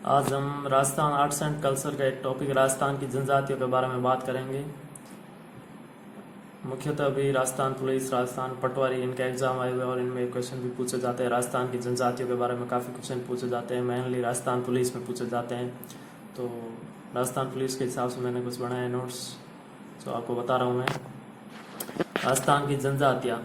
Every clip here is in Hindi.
आज हम राजस्थान आर्ट्स एंड कल्चर का एक टॉपिक राजस्थान की जनजातियों के बारे में बात करेंगे। मुख्यतः अभी राजस्थान पुलिस, राजस्थान पटवारी, इनके एग्जाम आए हुए और इनमें क्वेश्चन भी पूछे जाते हैं। राजस्थान की जनजातियों के बारे में काफ़ी क्वेश्चन पूछे जाते हैं, मेनली राजस्थान पुलिस में पूछे जाते हैं। तो राजस्थान पुलिस के हिसाब से मैंने कुछ बनाए नोट्स जो आपको बता रहा हूँ मैं। राजस्थान की जनजातियाँ,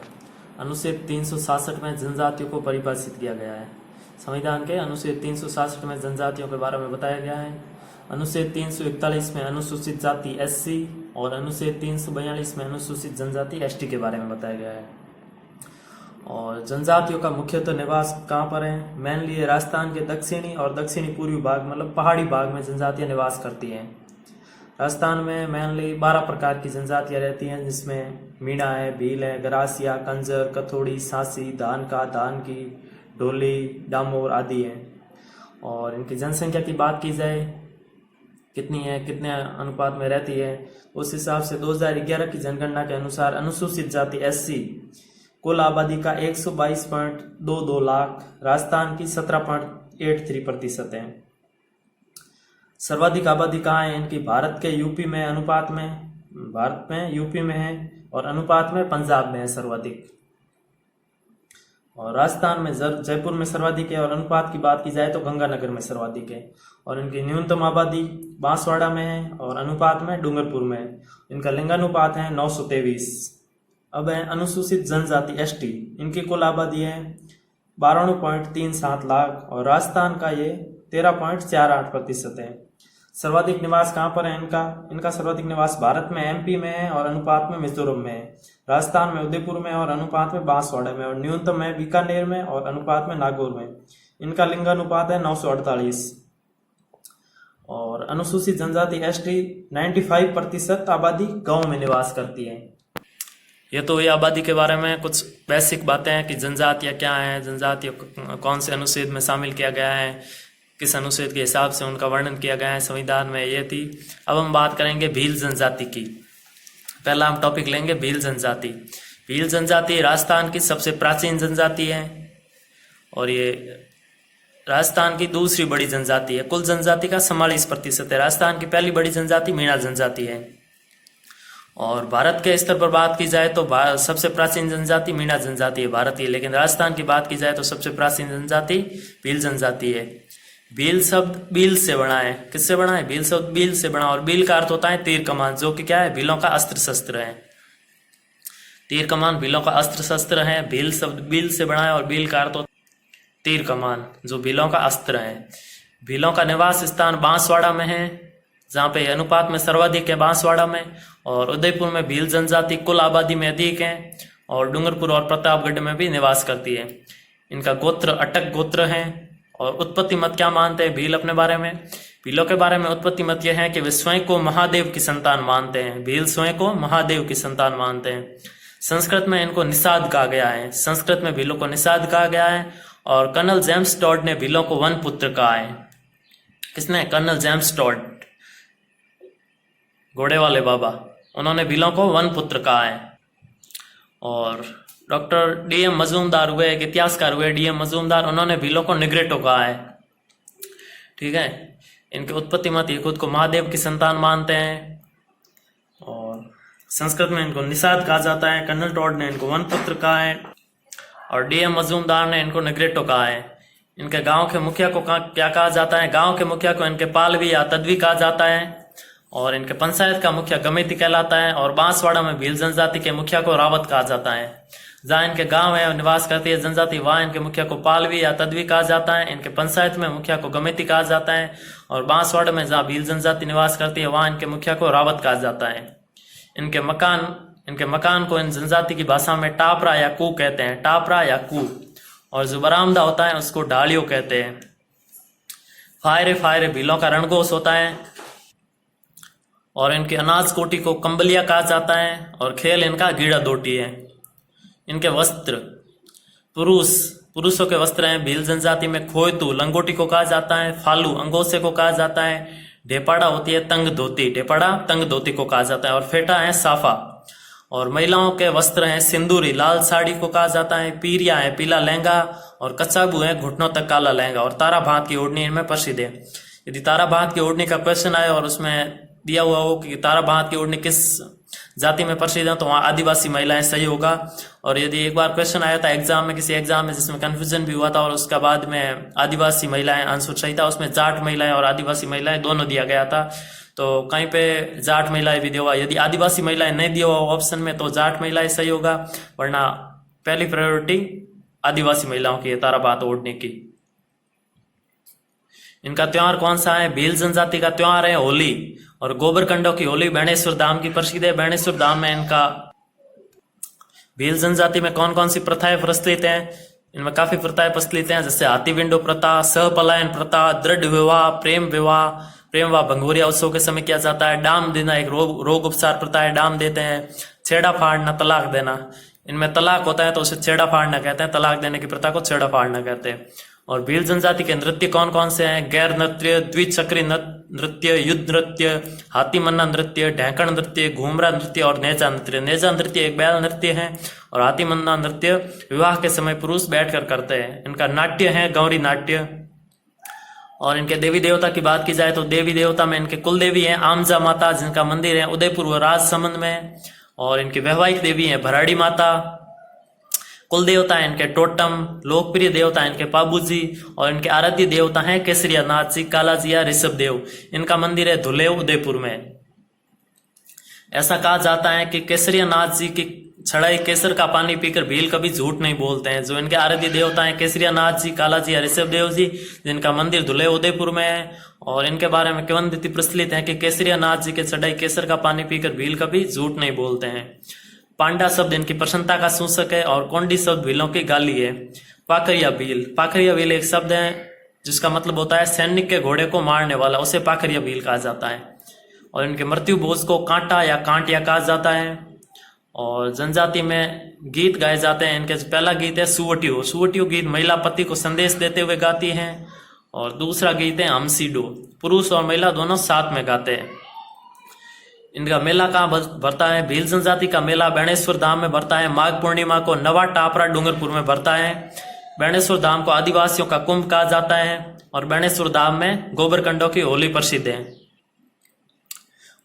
अनुच्छेद 366 में जनजातियों को परिभाषित किया गया है। संविधान के अनुच्छेद 366 में जनजातियों के बारे में बताया गया है। अनुच्छेद 341 में अनुसूचित जाति एससी और अनुच्छेद 342 में अनुसूचित जनजाति एसटी के बारे में बताया गया है। और जनजातियों का मुख्यतः निवास कहाँ पर है? मेनली राजस्थान के दक्षिणी और दक्षिणी पूर्वी भाग, मतलब पहाड़ी भाग में जनजातियाँ निवास करती हैं। राजस्थान में मेनली 12 प्रकार की जनजातियाँ रहती हैं, जिसमें मीणा है, भील है, गरासिया, कंजर, कथोड़ी, सांसी, धानकी, डोली, डामोर आदि हैं। और इनकी जनसंख्या की बात की जाए कितनी है, कितने अनुपात में रहती है, उस हिसाब से 2011 की जनगणना के अनुसार अनुसूचित जाति एससी कुल आबादी का 122.22 लाख, राजस्थान की 17.83% है। सर्वाधिक आबादी कहाँ है इनकी? भारत के यूपी में अनुपात में, भारत में यूपी में है और अनुपात में पंजाब में है सर्वाधिक। और राजस्थान में जयपुर में सर्वाधिक है और अनुपात की बात की जाए तो गंगानगर में सर्वाधिक है। और इनकी न्यूनतम आबादी बांसवाड़ा में है और अनुपात में डूंगरपुर में है। इनका लिंगानुपात है 923। अब है अनुसूचित जनजाति एसटी, इनकी कुल आबादी है 92.37 लाख और राजस्थान का ये 13.48% है। सर्वाधिक निवास कहाँ पर है इनका सर्वाधिक निवास भारत में एमपी में है और अनुपात में मिजोरम में है। राजस्थान में उदयपुर में और अनुपात में बांसवाड़ा में, और न्यूनतम है बीकानेर में और अनुपात में नागौर में। इनका लिंगानुपात है 948। और अनुसूचित जनजाति एसटी 95% आबादी गांव में निवास करती है। ये तो ये आबादी के बारे में कुछ बेसिक बातें हैं कि जनजातियाँ क्या हैं, जनजातियों कौन से अनुच्छेद में शामिल किया गया है, किस अनुच्छेद के हिसाब से उनका वर्णन किया गया है संविधान में, ये थी। अब हम बात करेंगे भील जनजाति की। पहला हम टॉपिक लेंगे भील जनजाति। भील जनजाति राजस्थान की सबसे प्राचीन जनजाति है और ये राजस्थान की दूसरी बड़ी जनजाति है। कुल जनजाति का 44% है। राजस्थान की पहली बड़ी जनजाति मीणा जनजाति है। और भारत के स्तर पर बात की जाए तो सबसे प्राचीन जनजाति मीणा जनजाति है, भारतीय। लेकिन राजस्थान की बात की जाए तो सबसे प्राचीन जनजाति भील जनजाति है। भील शब्द बील से बना है। किससे बना है? भील शब्द बील से बना, और बील का अर्थ होता है तीर कमान, जो कि क्या है? भीलों का अस्त्र शस्त्र है। तीर कमान भीलों का अस्त्र शस्त्र है। भील शब्द बील से बना है और बील का अर्थ तीर कमान, जो भीलों का अस्त्र है। भीलों का निवास स्थान बांसवाड़ा में है, जहाँ पे अनुपात में सर्वाधिक है बांसवाड़ा में। और उदयपुर में भील जनजाति कुल आबादी में अधिक है और डूंगरपुर और प्रतापगढ़ में भी निवास करती है। इनका गोत्र अटक गोत्र है। और उत्पत्ति मत क्या मानते हैं भील अपने बारे में? भीलों के बारे में उत्पत्ति मत यह है कि वे स्वयं को महादेव की संतान मानते हैं। भील स्वयं को महादेव की संतान मानते हैं। संस्कृत में इनको निषाद कहा गया है। संस्कृत में भीलों को निषाद कहा गया है। और कर्नल जेम्स टॉड ने भीलों को वन पुत्र कहा है। किसने? कर्नल जेम्स टॉड, घोड़े वाले बाबा, उन्होंने भीलों को वन पुत्र कहा है। और डॉक्टर डीएम मजूमदार हुए, एक इतिहासकार हुए डीएम मजूमदार, उन्होंने भीलों को निग्रेटो कहा है। ठीक है। इनके उत्पत्ति मत ये खुद को महादेव की संतान मानते हैं और संस्कृत में इनको निषाद कहा जाता है। कर्नल टॉड ने इनको वन पुत्र कहा है और डीएम मजूमदार ने इनको निग्रेटो कहा है। इनके गांव के मुखिया को क्या कहा जाता है? गांव के मुखिया को इनके पालवी या तदवी कहा जाता है। और इनके पंचायत का मुखिया गमेती कहलाता है। और बांसवाड़ा में भील जनजाति के मुखिया को रावत कहा जाता है। जहाँ इनके गांव है निवास करती है जनजाति, वहाँ इनके मुखिया को पालवी या तदवी कहा जाता है। इनके पंचायत में मुखिया को गमेती कहा जाता है। और बांसवाड़ा में जहाँ भील जनजाति निवास करती है, वहाँ इनके मुखिया को रावत कहा जाता है। इनके मकान को इन जनजाति की भाषा में टापरा या कू कहते हैं, टापरा या कू। और जो बरामदा होता है उसको ढालियो कहते हैं। फायरे भीलों का रणघोष होता है। और इनके अनाज कोटी को कंबलिया कहा जाता है। और खेल इनका गीड़ा दोटी है। इनके वस्त्र, पुरुषों के वस्त्र हैं भील जनजाति में खोयतू लंगोटी को कहा जाता है। फालू अंगोसे को कहा जाता है। ढेपाड़ा होती है तंग धोती, ढेपाड़ा तंग धोती को कहा जाता है। और फेटा है साफा। और महिलाओं के वस्त्र हैं सिंदूरी, लाल साड़ी को कहा जाता है। पीरिया है पीला लहंगा और कच्चाबू है घुटनों तक काला लहंगा। और तारा भात की ओढ़नी इनमें प्रसिद्ध है। यदि तारा बांध के ओढ़ने का क्वेश्चन आए और उसमें दिया हुआ हो कि तारा बांध के ओढ़ने किस जाति में प्रसिद्ध है, तो वहाँ आदिवासी महिलाएं सही होगा। और यदि एक बार क्वेश्चन आया था एग्जाम में, किसी एग्जाम में, जिसमें कंफ्यूजन भी हुआ था और उसका बाद में आदिवासी महिलाएं आंसर सही था, उसमें जाट महिलाएं और आदिवासी महिलाएं दोनों दिया गया था, तो कहीं पे जाट महिलाएं भी दिया हुआ। यदि आदिवासी महिलाएं नहीं दिया हुआ ऑप्शन में तो जाट महिलाएं सही होगा, वरना पहली प्रायोरिटी आदिवासी महिलाओं की है तारा बांध ओढ़ने की। इनका त्योहार कौन सा है? भील जनजाति का त्योहार है होली, और गोबरकंडों की होली बेणेश्वर धाम की प्रसिद्ध है। बेणेश्वर धाम में इनका भील जनजाति में कौन कौन सी प्रथाएं प्रचलित हैं? इनमें काफी प्रथाएं प्रचलित हैं, जैसे हाथी विंडो प्रथा, सहपलायन प्रथा, दृढ़ विवाह, प्रेम विवाह भंगोरिया उत्सव के समय किया जाता है। डाम देना एक रोग उपचार प्रथा है, डाम देते हैं। छेड़ा फाड़ना, तलाक देना, इनमें तलाक होता है तो उसे छेड़ा फाड़ना कहते हैं, तलाक देने की प्रथा को छेड़ा फाड़ना कहते हैं। और भील जनजाति के नृत्य कौन कौन से हैं? गैर नृत्य, द्विचक्री नृत्य, युद्ध नृत्य, हाथी मन्ना नृत्य, ढैंकड़ नृत्य, घूमरा नृत्य और नेजा नृत्य। नेजा नृत्य एक बैल नृत्य है और हाथी मन्ना नृत्य विवाह के समय पुरुष बैठकर करते हैं। इनका नाट्य है गौरी नाट्य। और इनके देवी देवता की बात की जाए तो देवी देवता में इनके कुल देवी है आमजा माता, जिनका मंदिर है उदयपुर व राजसमंद में। और इनकी वैवाहिक देवी है भराड़ी माता। कुल देवता है इनके टोटम, लोकप्रिय देवता है इनके पाबूजी, और इनके आराध्य देवता हैं केसरिया नाथ जी, कालाजी या ऋषभ देव। इनका मंदिर है धुलेव उदयपुर में। ऐसा कहा जाता है कि केसरिया नाथ जी की छड़ाई केसर का पानी पीकर भील कभी झूठ नहीं बोलते हैं। जो इनके आराध्य देवता हैं केसरिया नाथ जी, कालाजी या ऋषभ देव जी, जिनका मंदिर धुलेव उदयपुर में है। और इनके बारे में किंवदंती प्रचलित है कि केसरिया नाथ जी के छड़ाई केसर का पानी पीकर भील कभी झूठ नहीं बोलते हैं। पांडा शब्द इनकी प्रसन्नता का सूचक है और कोंडी शब्द भीलों की गाली है। पाखरिया भील, पाखरिया भील एक शब्द है जिसका मतलब होता है सैनिक के घोड़े को मारने वाला, उसे पाखरिया भील कहा जाता है। और इनके मृत्यु भोज को कांटा या कांटिया कहा जाता है। और जनजाति में गीत गाए जाते हैं। इनके पहला गीत है सुवटियो। सुवटियो गीत महिला पति को संदेश देते हुए गाती है। और दूसरा गीत है हमसीडो, पुरुष और महिला दोनों साथ में गाते हैं। इनका मेला कहाँ भरता है? भील जनजाति का मेला बेणेश्वर धाम में भरता है। माघ पूर्णिमा को नवा टापरा डूंगरपुर में भरता है। बेणेश्वर धाम को आदिवासियों का कुंभ कहा जाता है। और बेणेश्वर धाम में गोबरकंडों की होली प्रसिद्ध है।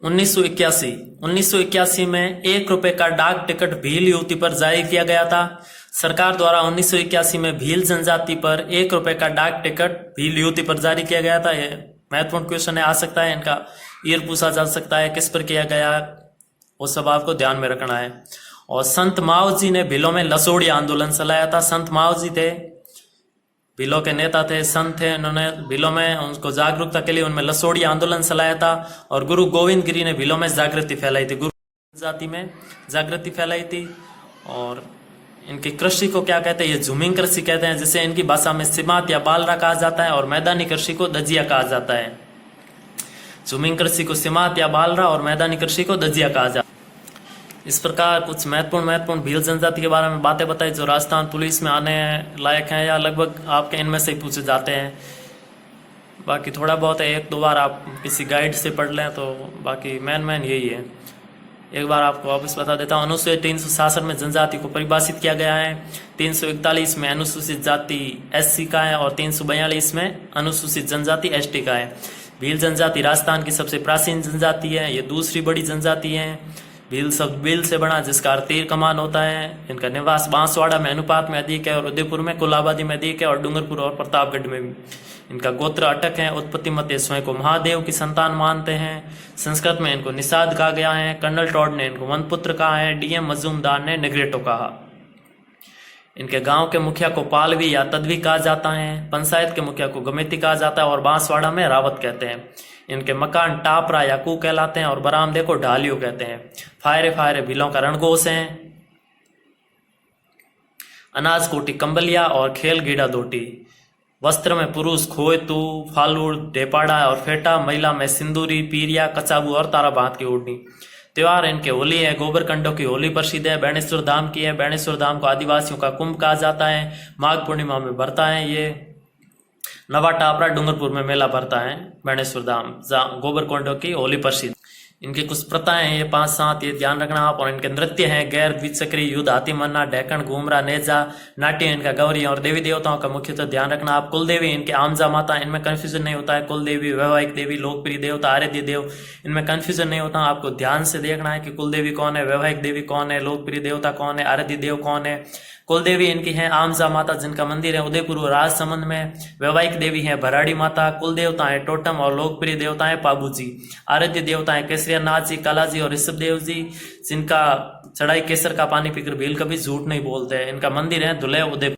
1981 में 1 रुपए का डाक टिकट भील युवती पर जारी किया गया था। सरकार द्वारा 1981 में भील जनजाति पर 1 रुपए का डाक टिकट भील युवती पर जारी किया गया था। यह महत्वपूर्ण क्वेश्चन है, आ सकता है, इनका ईयर पूछा जा सकता है, किस पर किया गया, वो सब आपको ध्यान में रखना है। और संत माओ जी ने भीलों में लसोड़ी आंदोलन चलाया था। संत माओ जी थे, भीलों के नेता थे, संत थे। उन्होंने भीलों में उनको जागरूकता के लिए उनमें लसोड़ी आंदोलन चलाया था। और गुरु गोविंद गिरी ने भीलों में जागृति फैलाई थी, गुरु जाति में जागृति फैलाई थी। और इनकी कृषि को क्या कहते हैं? ये झूमिंग कृषि कहते हैं, जिसे इनकी भाषा में सिमात या बालरा कहा जाता है। और मैदानी कृषि को दजिया कहा जाता है। झूमिंग कृषि को सिमात या बालरा और मैदानी कृषि को दजिया कहा जाता है। इस प्रकार कुछ महत्वपूर्ण भील जनजाति के बारे में बातें बताई जो राजस्थान पुलिस में आने लायक हैं या लगभग आपके इनमें से ही पूछे जाते हैं। बाकी थोड़ा बहुत है, 1-2 बार आप किसी गाइड से पढ़ लें, तो बाकी मेन यही है। एक बार आपको वापस बता देता हूँ। अनुच्छेद 366 में जनजाति को परिभाषित किया गया है। 341 में अनुसूचित जाति SC का है और 342 में अनुसूचित जनजाति ST का है। भील जनजाति राजस्थान की सबसे प्राचीन जनजाति है। ये दूसरी बड़ी जनजाति है। भील शब्द बिल से बना, जिसका अर्थ तीर कमान होता है। इनका निवास बांसवाड़ा में अनुपात में अधिक है और उदयपुर में कुल आबादी में अधिक है और डूंगरपुर और प्रतापगढ़ में भी। इनका गोत्र अटक है। उत्पत्ति मत स्वयं को महादेव की संतान मानते हैं। संस्कृत में इनको निषाद कहा गया है। कर्नल टॉड ने इनको वनपुत्र कहा है। DM मजूमदार ने निग्रेटो कहा। इनके गांव के मुखिया को पालवी या तदवी कहा जाता है। पंचायत के मुखिया को गमेती कहा जाता है और बांसवाड़ा में रावत कहते हैं। इनके मकान टापरा या कू कहलाते हैं और बरामदे को ढालियो कहते हैं। फायरे भीलों का रणघोष है। अनाज कोटी कंबलिया और खेल गीड़ा दोटी। वस्त्र में पुरुष खोयतू, फालूर, ढेपाड़ा और फेटा। महिला में सिंदूरी, पीरिया, कचाबू और तारा बांध की ओढ़नी। त्योहार इनके होली है। गोबरकंडों की होली प्रसिद्ध है। बेणेश्वर धाम की है। बेणेश्वर धाम को आदिवासियों का कुंभ कहा जाता है। माघ पूर्णिमा में भरता है। ये नवा टापरा डूंगरपुर में मेला भरता है। बेणेश्वर धाम गोबरकंडों की होली प्रसिद्ध। इनकी कुछ प्रथाएं हैं, ये 5-7 ये ध्यान रखना आप। और इनके नृत्य हैं गैर, द्विचक्री, युद्ध, हाथी मन्ना, ढैकण, घूमरा, नेजा, नाट्य इनका गौरी। और देवी देवताओं का मुख्यतः ध्यान रखना आप। कुल देवी इनके आमजा माता, इनमें कंफ्यूजन नहीं होता है। कुल देवी, वैवाहिक देवी, लोकप्रिय देवता, आराध्य देव, इनमें कंफ्यूजन नहीं होता। आपको ध्यान से देखना है कि कुल देवी कौन है, वैवाहिक देवी कौन है, लोकप्रिय देवता कौन है, आराध्य देव कौन है। कुल देवी इनकी है आमजा माता, जिनका मंदिर है उदयपुर और राजसमंद में। वैवाहिक देवी है भराड़ी माता। कुल देवता है टोटम और लोकप्रिय देवता है पाबू जी। आराध्य देवता है केसरिया नाथ जी, काला जी और ऋषभ देव जी, जिनका चढ़ाई केसर का पानी पीकर भील कभी झूठ नहीं बोलते हैं। इनका मंदिर है धुले उदय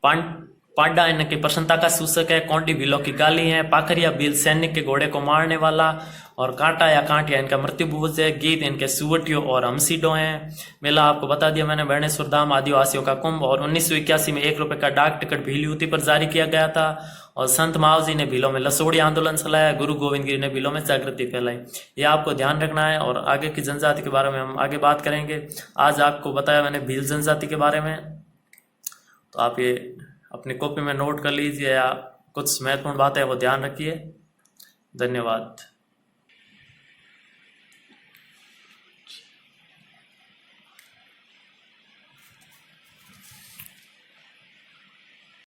पांडा इनकी प्रसन्नता का सूचक है। कौंडी भीलों की गाली है। पाखरिया भील सैनिक के घोड़े को मारने वाला। और कांटा या कांटिया इनका मृत्यु भुज है। गीत इनके सुवटियो और हमसीडो हैं। मेला आपको बता दिया मैंने, बेणेश्वर धाम आदिवासियों का कुंभ। और 1981 में 1 रुपए का डाक टिकट भील युवती पर जारी किया गया था। और संत माव जी ने भीलों में लसोड़ी आंदोलन चलाया। गुरु गोविंद गिरी ने भीलों में जागृति फैलाई। ये आपको ध्यान रखना है। और आगे की जनजाति के बारे में हम आगे बात करेंगे। आज आपको बताया मैंने भील जनजाति के बारे में, तो आप ये अपनी कॉपी में नोट कर लीजिए या कुछ महत्वपूर्ण बातें वो ध्यान रखिए। धन्यवाद।